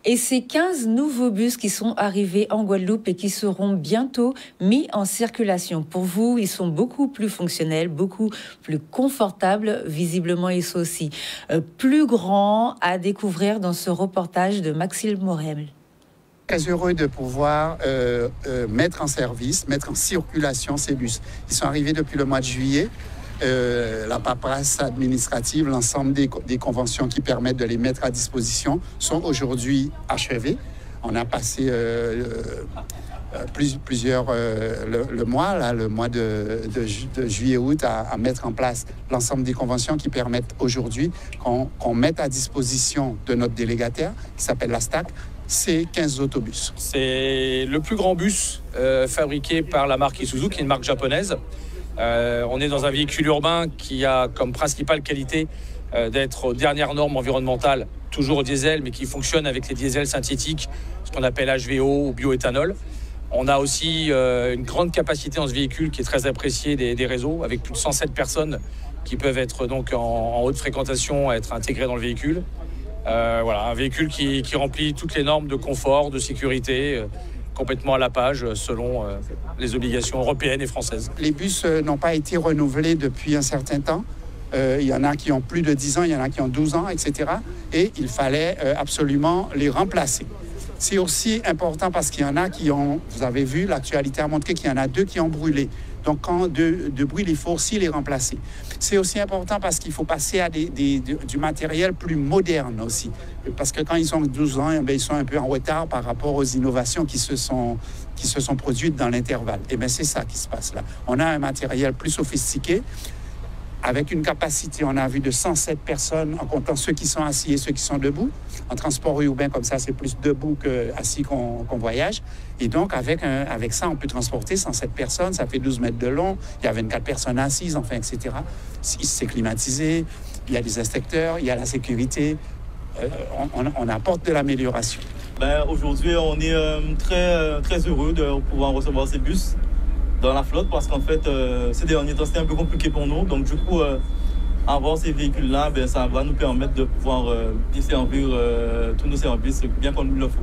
Et ces 15 nouveaux bus qui sont arrivés en Guadeloupe et qui seront bientôt mis en circulation. Pour vous, ils sont beaucoup plus fonctionnels, beaucoup plus confortables. Visiblement, ils sont aussi plus grands, à découvrir dans ce reportage de Maxime Morel. Très heureux de pouvoir mettre en service, mettre en circulation ces bus. Ils sont arrivés depuis le mois de juillet. La paperasse administrative, l'ensemble des conventions qui permettent de les mettre à disposition sont aujourd'hui achevées. On a passé plusieurs le mois de juillet-août à mettre en place l'ensemble des conventions qui permettent aujourd'hui qu'on mette à disposition de notre délégataire qui s'appelle la STAC ces 15 autobus. C'est le plus grand bus fabriqué par la marque Isuzu, qui est une marque japonaise. On est dans un véhicule urbain qui a comme principale qualité d'être aux dernières normes environnementales, toujours au diesel, mais qui fonctionne avec les diesels synthétiques, ce qu'on appelle HVO ou bioéthanol. On a aussi une grande capacité dans ce véhicule qui est très appréciée des réseaux, avec plus de 107 personnes qui peuvent être donc en haute fréquentation, être intégrées dans le véhicule. Un véhicule qui remplit toutes les normes de confort, de sécurité, complètement à la page selon les obligations européennes et françaises. Les bus n'ont pas été renouvelés depuis un certain temps. Il y en a qui ont plus de 10 ans, il y en a qui ont 12 ans, etc. Et il fallait absolument les remplacer. C'est aussi important parce qu'il y en a qui ont, vous avez vu, l'actualité a montré qu'il y en a 2 qui ont brûlé. Donc, quand de brûle, il faut aussi les remplacer. C'est aussi important parce qu'il faut passer à du matériel plus moderne aussi. Parce que quand ils ont 12 ans, ils sont un peu en retard par rapport aux innovations qui se sont produites dans l'intervalle. Et bien, c'est ça qui se passe là. On a un matériel plus sophistiqué, avec une capacité, on a vu, de 107 personnes, en comptant ceux qui sont assis et ceux qui sont debout. En transport urbain, comme ça, c'est plus debout qu'assis qu'on voyage. Et donc, avec ça, on peut transporter 107 personnes. Ça fait 12 mètres de long. Il y a 24 personnes assises, enfin, etc. C'est climatisé. Il y a des inspecteurs. Il y a la sécurité. On apporte de l'amélioration. Aujourd'hui, on est très heureux de pouvoir recevoir ces bus dans la flotte parce qu'en fait, ces derniers temps, c'était un peu compliqué pour nous. Donc, du coup, avoir ces véhicules-là, ça va nous permettre de pouvoir desservir tous nos services bien comme il le faut.